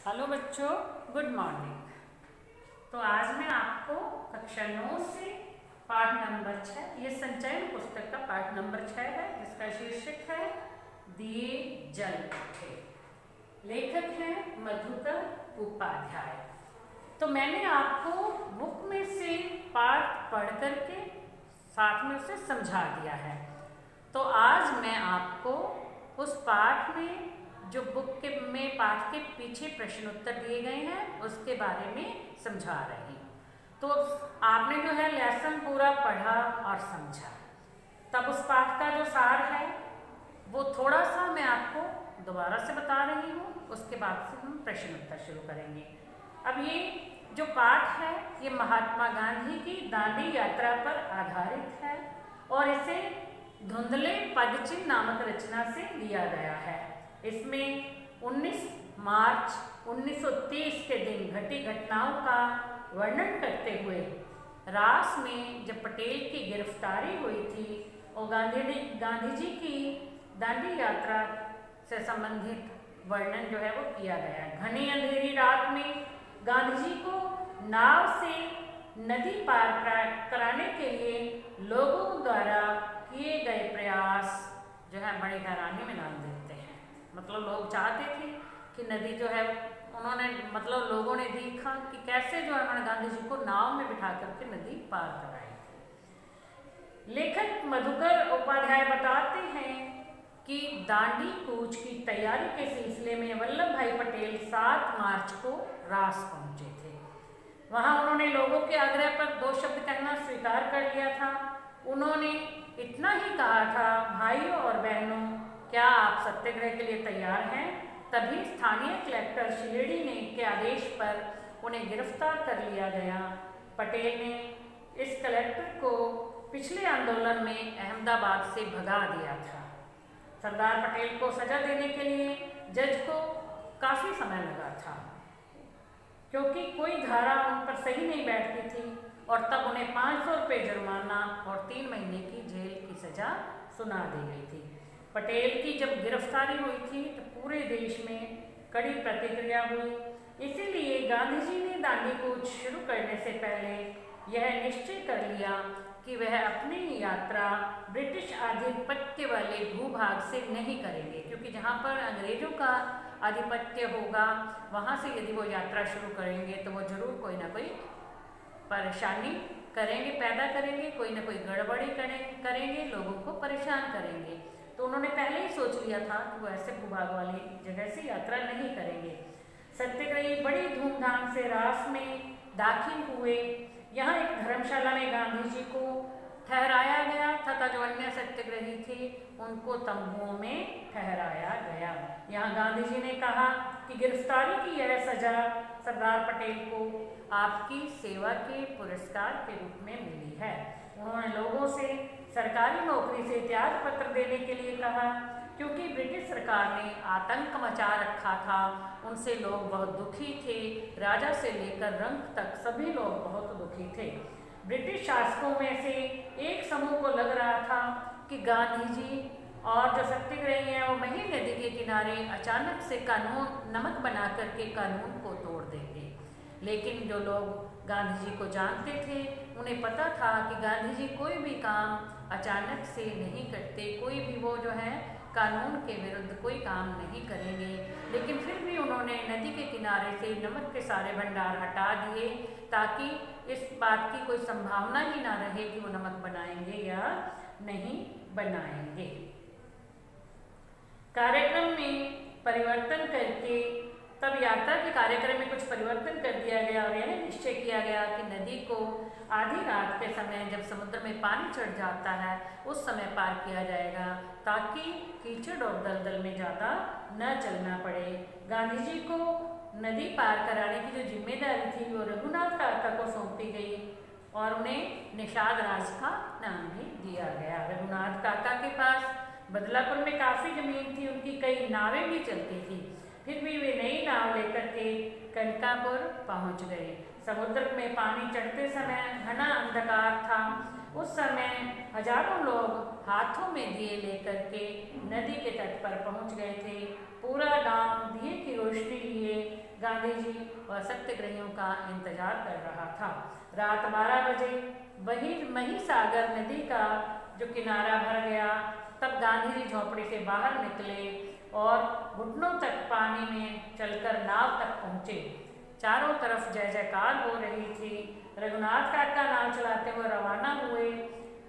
Hello बच्चों, good morning. तो आज मैं आपको कक्षा 9 से पाठ नंबर 6, ये संचयन पुस्तक का पाठ नंबर 6 है, जिसका शीर्षक है दिए जल उठे। लेखक हैं मधुकर उपाध्याय। तो मैंने आपको बुक में से पाठ पढ़ करके साथ में उसे समझा दिया है। तो आज मैं आपको उस पाठ में जो बुक में पाठ के पीछे प्रश्न उत्तर दिए गए हैं उसके बारे में समझा रही हूँ। तो आपने जो है लेसन पूरा पढ़ा और समझा, तब उस पाठ का जो सार है वो थोड़ा सा मैं आपको दोबारा से बता रही हूँ। उसके बाद से हम प्रश्न उत्तर शुरू करेंगे। अब ये जो पाठ है ये महात्मा गांधी की दांडी यात्रा पर आधारित है और इसे धुंधले पदचिन्ह नामक रचना से लिया गया है। इसमें 19 मार्च 1930 के दिन घटी घटनाओं का वर्णन करते हुए रास में जब पटेल की गिरफ्तारी हुई थी और गांधी जी की दांडी यात्रा से संबंधित वर्णन जो है वो किया गया है। घनी अंधेरी रात में गांधी जी को नाव से नदी पार कराने के लिए लोगों द्वारा किए गए प्रयास जो है बड़ी हैरानी में डाल देते हैं। मतलब लोग चाहते थे कि नदी जो है उन्होंने लोगों ने देखा कि कैसे जो है उन्होंने गांधी जी को नाव में बिठा करके नदी पार कराई थी। लेखक मधुकर उपाध्याय बताते हैं कि दांडी कूच की तैयारी के सिलसिले में वल्लभ भाई पटेल 7 मार्च को रास पहुंचे थे। वहां उन्होंने लोगों के आग्रह पर 2 शब्द कहना स्वीकार कर लिया था। उन्होंने इतना ही कहा था, भाइयों और बहनों, क्या आप सत्याग्रह के लिए तैयार हैं? तभी स्थानीय कलेक्टर शिलेडी ने के आदेश पर उन्हें गिरफ्तार कर लिया गया। पटेल ने इस कलेक्टर को पिछले आंदोलन में अहमदाबाद से भगा दिया था। सरदार पटेल को सजा देने के लिए जज को काफ़ी समय लगा था, क्योंकि कोई धारा उन पर सही नहीं बैठती थी और तब उन्हें 500 रुपये जुर्माना और 3 महीने की जेल की सजा सुना दी गई थी। पटेल की जब गिरफ्तारी हुई थी तो पूरे देश में कड़ी प्रतिक्रिया हुई। इसीलिए गांधी जी ने दांडी कूच शुरू करने से पहले यह निश्चय कर लिया कि वह अपनी यात्रा ब्रिटिश आधिपत्य वाले भूभाग से नहीं करेंगे, क्योंकि जहाँ पर अंग्रेजों का आधिपत्य होगा वहाँ से यदि वो यात्रा शुरू करेंगे तो वो जरूर कोई ना कोई परेशानी करेंगे, पैदा करेंगे, कोई ना कोई गड़बड़ी करेंगे, लोगों को परेशान करेंगे। तो उन्होंने पहले ही सोच लिया था कि वो ऐसे भूभाग वाली जगह से यात्रा नहीं करेंगे। सत्याग्रही बड़ी धूमधाम से रास में दाखिल हुए। यहाँ एक धर्मशाला में गांधी जी को ठहराया गया तथा जो अन्य सत्याग्रही थे उनको तंबुओं में ठहराया गया। यहाँ गांधी जी ने कहा कि गिरफ्तारी की यह सजा सरदार पटेल को आपकी सेवा के पुरस्कार के रूप में मिली है। उन्होंने लोगों से सरकारी नौकरी से त्याग पत्र देने के लिए कहा, क्योंकि ब्रिटिश सरकार ने आतंक मचा रखा था। उनसे लोग बहुत दुखी थे, राजा से लेकर रंक तक सभी लोग बहुत दुखी थे। ब्रिटिश शासकों में से एक समूह को लग रहा था कि गांधी जी और जो सत्याग्रही हैं वो मही नदी के किनारे अचानक से कानून नमक बना करके कानून को तोड़ देंगे। लेकिन जो लोग गांधी जी को जानते थे उन्हें पता था कि गांधी जी कोई भी काम अचानक से नहीं करते, कोई भी वो जो है कानून के विरुद्ध कोई काम नहीं करेंगे। लेकिन फिर भी उन्होंने नदी के किनारे से नमक के सारे भंडार हटा दिए ताकि इस बात की कोई संभावना ही ना रहे कि वो नमक बनाएंगे या नहीं बनाएंगे। कार्यक्रम में परिवर्तन करके तब यात्रा के कार्यक्रम में कुछ परिवर्तन कर दिया गया और यह निश्चय किया गया कि नदी को आधी रात के समय जब समुद्र में पानी चढ़ जाता है उस समय पार किया जाएगा, ताकि कीचड़ और दलदल में ज़्यादा न चलना पड़े। गांधी जी को नदी पार कराने की जो जिम्मेदारी थी वो रघुनाथ काका को सौंपी गई और उन्हें निषाद राज का नाम भी दिया गया। रघुनाथ काका के पास बदलापुर में काफ़ी जमीन थी, उनकी कई नावें भी चलती थी। फिर भी वे नई नाव लेकर के कनकापुर पहुंच गए। समुद्र में पानी चढ़ते समय घना अंधकार था। उस समय हजारों लोग हाथों में दिए लेकर के नदी के तट पर पहुंच गए थे। पूरा गांव दिए की रोशनी लिए गांधी जी और सत्याग्रहियों का इंतजार कर रहा था। रात 12 बजे वही महिसागर नदी का जो किनारा भर गया, तब गांधी जी झोपड़ी से बाहर निकले और घुटनों तक पानी में चलकर नाव तक पहुँचे। चारों तरफ जय जयकार हो रही थी। रघुनाथ काका नाव चलाते हुए रवाना हुए।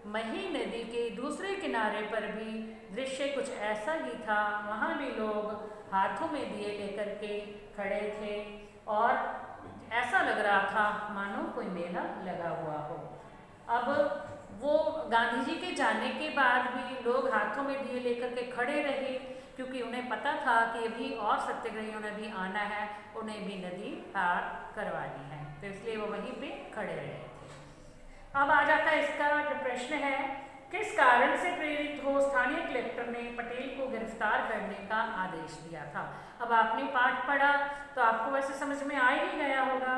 मही नदी के दूसरे किनारे पर भी दृश्य कुछ ऐसा ही था। वहाँ भी लोग हाथों में दिए लेकर के खड़े थे और ऐसा लग रहा था मानो कोई मेला लगा हुआ हो। अब वो गांधी जी के जाने के बाद भी लोग हाथों में दिए लेकर के खड़े रहे, क्योंकि उन्हें पता था कि अभी और सत्याग्रहियों ने भी आना है, उन्हें भी नदी पार करवानी है, तो इसलिए वो वहीं पे खड़े रहे थे। अब आ जाता है इसका जो प्रश्न है, किस कारण से प्रेरित हो स्थानीय कलेक्टर ने पटेल को गिरफ्तार करने का आदेश दिया था। अब आपने पाठ पढ़ा तो आपको वैसे समझ में आ ही गया होगा।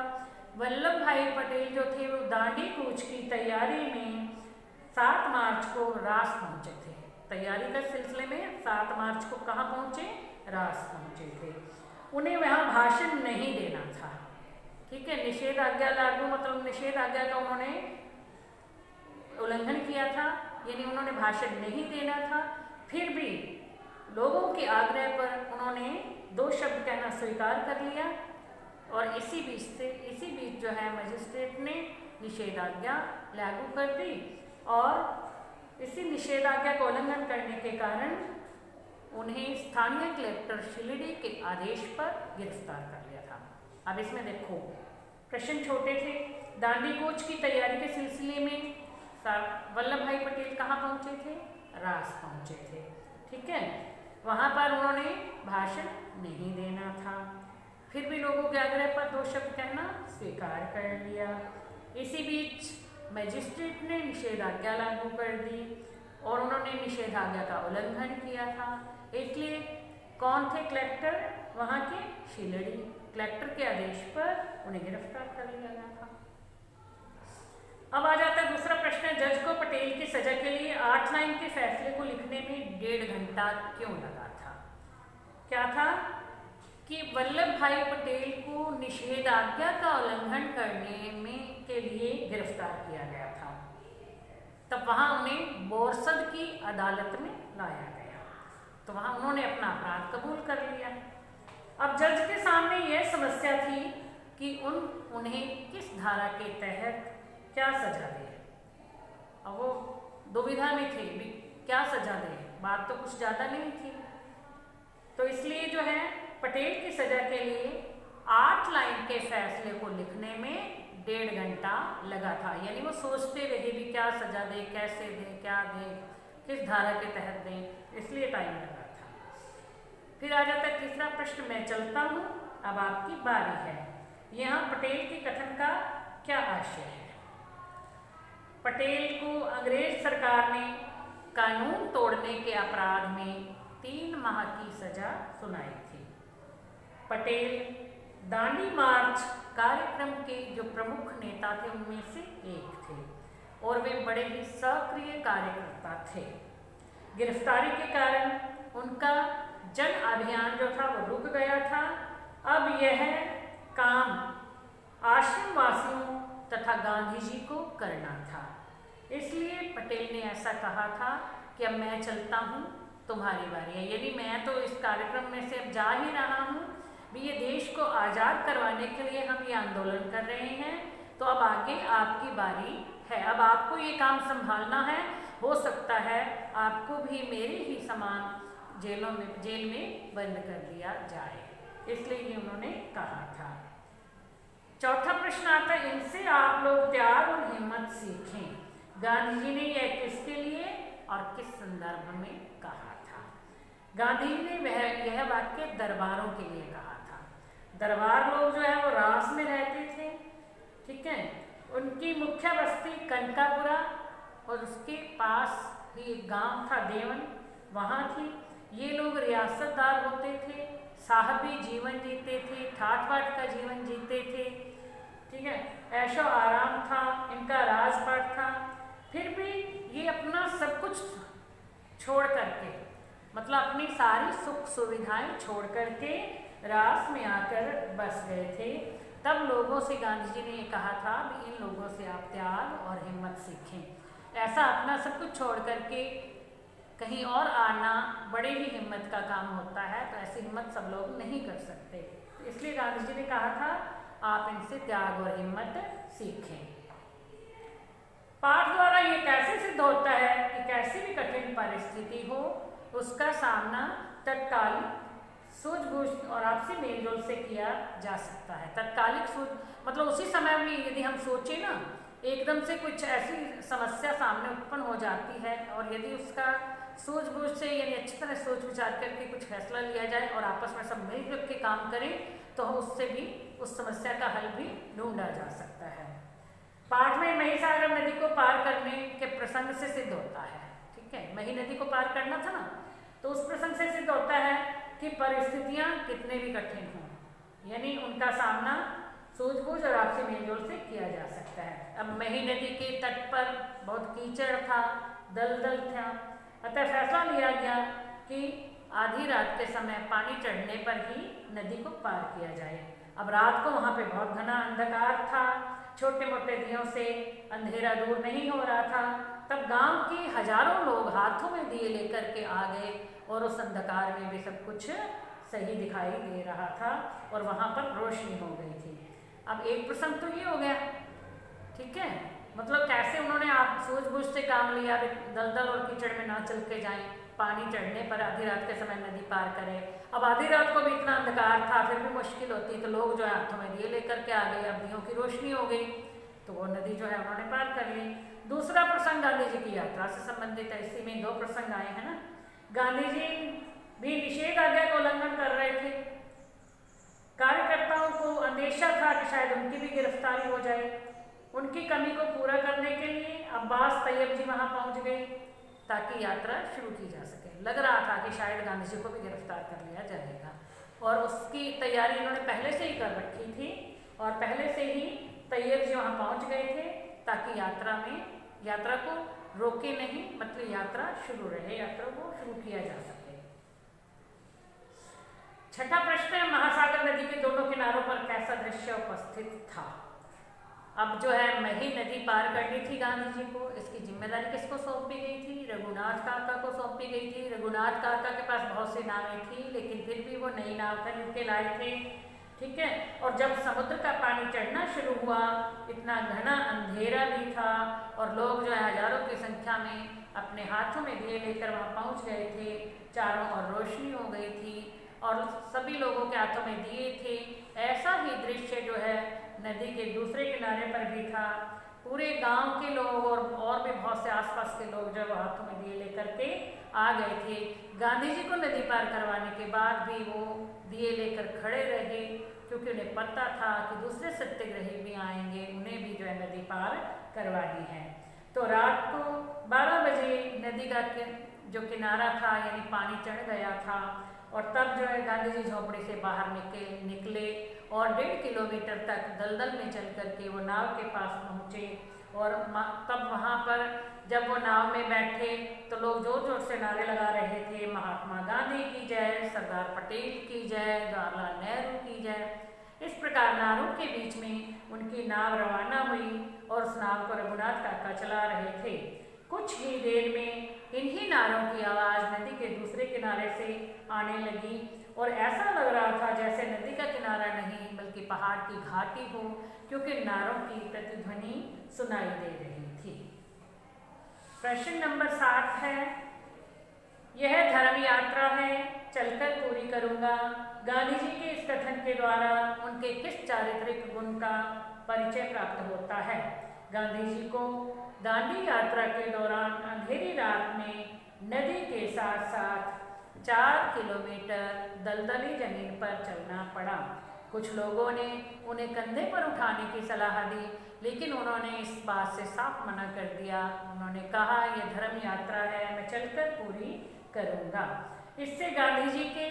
वल्लभ भाई पटेल जो थे वो दांडी कूच की तैयारी में 7 मार्च को रास पहुंचे थे। तैयारी के सिलसिले में 7 मार्च को कहाँ पहुंचे? रास पहुंचे थे। उन्हें वहाँ भाषण नहीं देना था, ठीक है। निषेध आज्ञा लागू, मतलब निषेध आज्ञा का उन्होंने उल्लंघन किया था, यानी उन्होंने भाषण नहीं देना था। फिर भी लोगों के आग्रह पर उन्होंने 2 शब्द कहना स्वीकार कर लिया और इसी बीच जो है मजिस्ट्रेट ने निषेधाज्ञा लागू कर दी और इसी निषेधाज्ञा का उल्लंघन करने के कारण उन्हें स्थानीय कलेक्टर शिलिडी के आदेश पर गिरफ्तार कर लिया था। अब इसमें देखो प्रश्न छोटे थे। दांडी कूच की तैयारी के सिलसिले में वल्लभ भाई पटेल कहाँ पहुँचे थे? रास पहुँचे थे, ठीक है। वहाँ पर उन्होंने भाषण नहीं देना था, फिर भी लोगों के आग्रह पर 2 शब्द कहना स्वीकार कर लिया। इसी बीच मजिस्ट्रेट ने निषेधाज्ञा लागू कर दी और उन्होंने निषेधाज्ञा का उल्लंघन किया था, इसलिए कौन थे कलेक्टर? वहाँ के शिलिडी। कलेक्टर के आदेश पर उन्हें गिरफ्तार कर लिया गया था। अब आ जाता है दूसरा प्रश्न, जज को पटेल की सजा के लिए 8 लाइन के फैसले को लिखने में 1.5 घंटा क्यों लगा था? क्या था कि वल्लभ भाई पटेल को निषेधाज्ञा का उल्लंघन करने में के लिए गिरफ्तार किया गया था। तब वहां उन्हें बोरसद की अदालत में लाया गया, तो वहां उन्होंने अपना अपराध कबूल कर लिया। अब जज के सामने यह समस्या थी कि उन्हें किस धारा के तहत क्या सजा दे। अब वो दुविधा में थे भी क्या सजा दे, बात तो कुछ ज़्यादा नहीं थी, तो इसलिए जो है पटेल की सजा के लिए 8 लाइन के फैसले को लिखने में 1.5 घंटा लगा था। यानी वो सोचते रहे भी क्या सजा दे, कैसे दे, क्या दे, किस धारा के तहत दें, इसलिए टाइम लगा था। फिर आ जाता है तीसरा प्रश्न, मैं चलता हूँ, अब आपकी बारी है। यहाँ पटेल के कथन का क्या आशय है? पटेल को अंग्रेज सरकार ने कानून तोड़ने के अपराध में 3 माह की सजा सुनाई थी। पटेल दांडी मार्च कार्यक्रम के जो प्रमुख नेता थे उनमें से एक थे और वे बड़े ही सक्रिय कार्यकर्ता थे। गिरफ्तारी के कारण उनका जन अभियान जो था वो रुक गया था। अब यह काम आश्रम वासियों तथा गांधी जी को करना था, इसलिए पटेल ने ऐसा कहा था कि अब मैं चलता हूँ, तुम्हारी बारी है। यदि मैं तो इस कार्यक्रम में से अब जा ही रहा हूँ, भी ये देश को आज़ाद करवाने के लिए हम ये आंदोलन कर रहे हैं, तो अब आगे आपकी बारी है, अब आपको ये काम संभालना है। हो सकता है आपको भी मेरे ही समान जेल में बंद कर दिया जाए, इसलिए ये उन्होंने कहा था। चौथा प्रश्न आता है, इनसे आप लोग त्याग और हिम्मत सीखें। गांधी जी ने यह किसके लिए और किस संदर्भ में कहा था? गांधी जी ने यह वाक्य दरबारों के लिए कहा था। दरबार लोग जो है वो रास में रहते थे, ठीक है। उनकी मुख्य बस्ती कनकापुरा और उसके पास ही एक गांव था देवन, वहाँ थी। ये लोग रियासतदार होते थे, साहबी जीवन जीते थे, ठाट बाट का जीवन जीते थे, ठीक है। ऐशो आराम था, इनका राजपाट था। फिर भी ये अपना सब कुछ छोड़ करके, मतलब अपनी सारी सुख सुविधाएं छोड़ करके रास में आकर बस गए थे। तब लोगों से गांधी जी ने ये कहा था कि इन लोगों से आप त्याग और हिम्मत सीखें। ऐसा अपना सब कुछ छोड़ करके कहीं और आना बड़े ही हिम्मत का काम होता है, तो ऐसी हिम्मत सब लोग नहीं कर सकते। तो इसलिए गांधी जी ने कहा था आप इनसे त्याग और हिम्मत सीखें। पाठ द्वारा ये कैसे सिद्ध होता है कि कैसी भी कठिन परिस्थिति हो उसका सामना तत्कालिक सूझबूझ और आपसी मेलजोल से किया जा सकता है। तत्कालिक सूझ मतलब उसी समय में यदि हम सोचें ना, एकदम से कुछ ऐसी समस्या सामने उत्पन्न हो जाती है और यदि उसका सूझबूझ से यानी अच्छी तरह सोच विचार करके कुछ फैसला लिया जाए और आपस में सब मिलजुल के काम करें तो उससे भी उस समस्या का हल भी ढूंढा जा सकता है। पाठ में महिसागर नदी को पार करने के प्रसंग से सिद्ध होता है। ठीक है, मही नदी को पार करना था ना, तो उस प्रसंग से सिद्ध होता है कि परिस्थितियां कितने भी कठिन हों यानी उनका सामना सूझबूझ और आपसी मेलजोल से किया जा सकता है। अब मही नदी के तट पर बहुत कीचड़ था, दलदल था, अतः फैसला लिया गया कि आधी रात के समय पानी चढ़ने पर ही नदी को पार किया जाए। अब रात को वहाँ पे बहुत घना अंधकार था, छोटे मोटे दियों से अंधेरा दूर नहीं हो रहा था। तब गांव के हजारों लोग हाथों में दिए लेकर के आ गए और उस अंधकार में भी सब कुछ सही दिखाई दे रहा था और वहाँ पर रोशनी हो गई थी। अब एक प्रसंग तो ये हो गया, ठीक है, मतलब कैसे उन्होंने आप सूझबूझ से काम लिया, दलदल और कीचड़ में ना चल के जाएं, पानी चढ़ने पर आधी रात के समय नदी पार करें। अब आधी रात को भी इतना अंधकार था, फिर भी मुश्किल होती, तो लोग जो है हाथों में दिए लेकर के आ गए। अब दियों की रोशनी हो गई तो वो नदी जो है उन्होंने पार कर ली। दूसरा प्रसंग गांधी जी की यात्रा से संबंधित है। इसी में दो प्रसंग आए हैं ना। गांधी जी भी निषेध आज्ञा का उल्लंघन कर रहे थे। कार्यकर्ताओं को अंदेशा था कि शायद उनकी भी गिरफ्तारी हो जाए। उनकी कमी को पूरा करने के लिए अब्बास तैयब जी वहां पहुंच गए ताकि यात्रा शुरू की जा सके। लग रहा था कि शायद गांधी जी को भी गिरफ्तार कर लिया जाएगा और उसकी तैयारी इन्होंने पहले से ही कर रखी थी और पहले से ही तैयब जी वहां पहुंच गए थे ताकि यात्रा को रोके नहीं, मतलब यात्रा शुरू रहे, यात्रा को शुरू किया जा सके। छठा प्रश्न है, महासागर नदी के दोनों किनारों पर कैसा दृश्य उपस्थित था। अब जो है मही नदी पार करनी थी गांधी जी को, इसकी जिम्मेदारी किसको सौंपी गई थी? रघुनाथ काका को सौंपी गई थी। रघुनाथ काका के पास बहुत सी नावें थी लेकिन फिर भी वो नई नाव खरीद के लाए थे। ठीक है, और जब समुद्र का पानी चढ़ना शुरू हुआ, इतना घना अंधेरा भी था और लोग जो है हजारों की संख्या में अपने हाथों में दिए लेकर वहाँ पहुँच गए थे। चारों ओर रोशनी हो गई थी और सभी लोगों के हाथों में दिए थे। ऐसा ही दृश्य जो है नदी के दूसरे किनारे पर भी था। पूरे गांव के लोग और भी बहुत से आसपास के लोग जब हाथों में दिए लेकर के आ गए थे। गांधी जी को नदी पार करवाने के बाद भी वो दिए लेकर खड़े रहे क्योंकि उन्हें पता था कि दूसरे सत्याग्रही भी आएंगे, उन्हें भी जो है नदी पार करवानी है। तो रात को 12 बजे नदी का जो किनारा था यानी पानी चढ़ गया था और तब जो है गांधी जी झोपड़ी से बाहर निकले और 1.5 किलोमीटर तक दलदल में चल करके वो नाव के पास पहुँचे और तब वहाँ पर जब वो नाव में बैठे तो लोग जोर जोर से नारे लगा रहे थे, महात्मा गांधी की जय, सरदार पटेल की जय, जवाहरलाल नेहरू की जय। इस प्रकार नारों के बीच में उनकी नाव रवाना हुई और उस नाव को रघुनाथ काका चला रहे थे। कुछ ही देर में इन्हीं नारों की आवाज़ नदी के दूसरे किनारे से आने लगी और ऐसा लग रहा था जैसे नदी का किनारा नहीं बल्कि पहाड़ की घाटी हो, क्योंकि नारों की प्रतिध्वनि सुनाई दे रही थी। प्रश्न नंबर 7 है, यह धर्म यात्रा है, चलकर पूरी करूंगा। गांधी जी के इस कथन के द्वारा उनके किस चारित्रिक गुण का परिचय प्राप्त होता है? गांधी जी को दांडी यात्रा के दौरान अंधेरी रात में नदी के साथ साथ 4 किलोमीटर दलदली जमीन पर चलना पड़ा। कुछ लोगों ने उन्हें कंधे पर उठाने की सलाह दी लेकिन उन्होंने इस बात से साफ मना कर दिया। उन्होंने कहा यह धर्म यात्रा है, मैं चलकर पूरी करूंगा। इससे गांधी जी के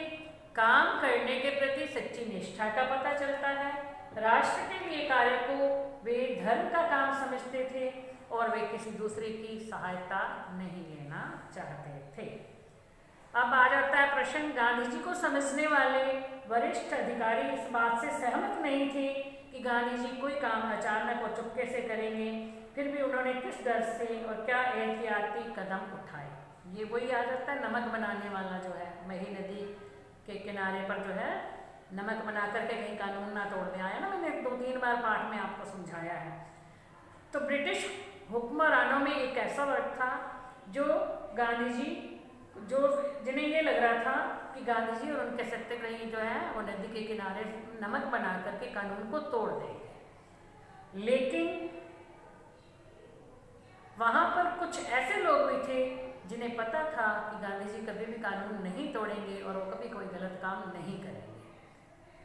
काम करने के प्रति सच्ची निष्ठा का पता चलता है। राष्ट्र के लिए कार्य को वे धर्म का काम समझते थे और वे किसी दूसरे की सहायता नहीं लेना चाहते थे। अब आ जाता है प्रश्न, गांधी जी को समझने वाले वरिष्ठ अधिकारी इस बात से सहमत नहीं थे कि गांधी जी कोई काम अचानक और चुपके से करेंगे, फिर भी उन्होंने किस डर से और क्या एहतियाती कदम उठाए। ये वही आ जाता है नमक बनाने वाला जो है, मही नदी के किनारे पर जो है नमक बना करके कहीं कानून ना तोड़ने आया ना, मैंने 2-3 बार पाठ में आपको समझाया है। तो ब्रिटिश हुक्मरानों में एक ऐसा वर्ग था जो गांधी जी जिन्हें ये लग रहा था कि गांधी जी और उनके सत्याग्रही जो है वो नदी के किनारे नमक बना करके कानून को तोड़ देंगे। लेकिन वहां पर कुछ ऐसे लोग भी थे जिन्हें पता था कि गांधी जी कभी भी कानून नहीं तोड़ेंगे और वो कभी कोई गलत काम नहीं करेंगे।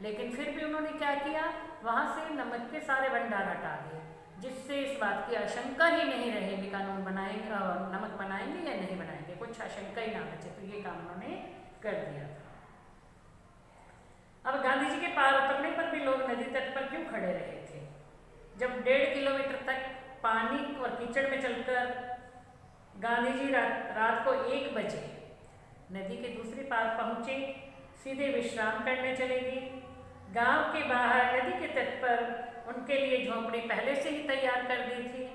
लेकिन फिर भी उन्होंने क्या किया, वहां से नमक के सारे भंडार हटा दिए, जिससे इस बात की आशंका ही नहीं रहेगी कानून बनाएंगे और नमक बनाएंगे या नहीं बनाएंगे, कुछ आशंका ही ना बचे। तो ये काम उन्होंने कर दिया था। अब गांधी जी के पार उतरने पर भी लोग नदी तट पर क्यों खड़े रहे थे? जब 1.5 किलोमीटर तक पानी और कीचड़ में चलकर गांधी जी रात को 1 बजे नदी के दूसरी पार पहुंचे, सीधे विश्राम करने चले गए। गांव के बाहर नदी के तट पर उनके लिए झोंपड़ी पहले से ही तैयार कर दी थी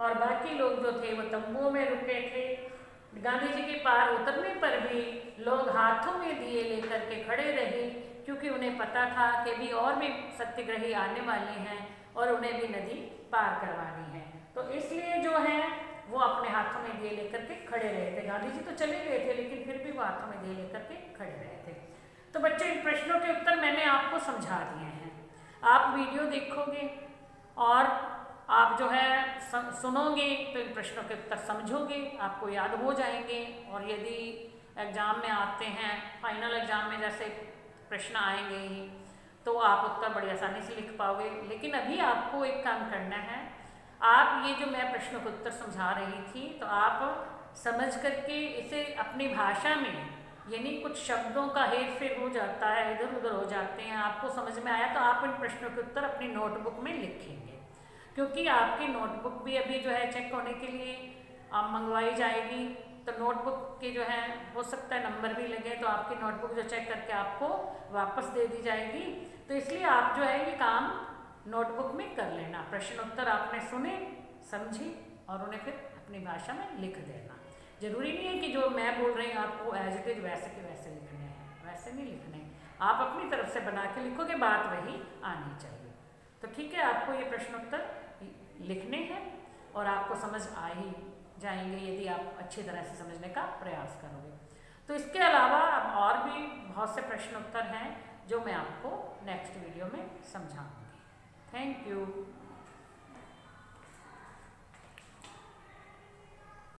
और बाकी लोग जो थे वो तंबुओं में रुके थे। गांधी जी के पार उतरने पर भी लोग हाथों में दिए लेकर के खड़े रहे, क्योंकि उन्हें पता था कि भी और भी सत्याग्रही आने वाले हैं और उन्हें भी नदी पार करवानी है। तो इसलिए जो है वो अपने हाथों में दिए लेकर के खड़े रहे थे। गांधी जी तो चले गए थे, लेकिन फिर भी वो हाथों में दिए लेकर के खड़े रहे थे। तो बच्चों, इन प्रश्नों के उत्तर मैंने आपको समझा दिए हैं। आप वीडियो देखोगे और आप जो है सुनोगे तो इन प्रश्नों के उत्तर समझोगे, आपको याद हो जाएंगे। और यदि एग्ज़ाम में आते हैं, फाइनल एग्ज़ाम में जैसे प्रश्न आएंगे ही, तो आप उत्तर बड़ी आसानी से लिख पाओगे। लेकिन अभी आपको एक काम करना है, आप ये जो मैं प्रश्नों के उत्तर समझा रही थी, तो आप समझ करके इसे अपनी भाषा में, यानी कुछ शब्दों का हेर फेर हो जाता है, इधर उधर हो जाते हैं, आपको समझ में आया तो आप इन प्रश्नों के उत्तर अपनी नोटबुक में लिखेंगे। क्योंकि आपकी नोटबुक भी अभी जो है चेक होने के लिए मंगवाई जाएगी, तो नोटबुक के जो है हो सकता है नंबर भी लगे, तो आपकी नोटबुक जो चेक करके आपको वापस दे दी जाएगी। तो इसलिए आप जो है ये काम नोटबुक में कर लेना। प्रश्न उत्तर आपने सुने, समझे और उन्हें फिर अपनी भाषा में लिख देना। जरूरी नहीं है कि जो मैं बोल रही हूँ आपको एज इट इज वैसे के वैसे लिखने हैं, वैसे नहीं लिखने, आप अपनी तरफ से बना के लिखोगे, बात वही आनी चाहिए। तो ठीक है, आपको ये प्रश्नोत्तर लिखने हैं और आपको समझ आ ही जाएंगे यदि आप अच्छी तरह से समझने का प्रयास करोगे। तो इसके अलावा अब और भी बहुत से प्रश्नोत्तर हैं जो मैं आपको नेक्स्ट वीडियो में समझाऊंगी। Thank you.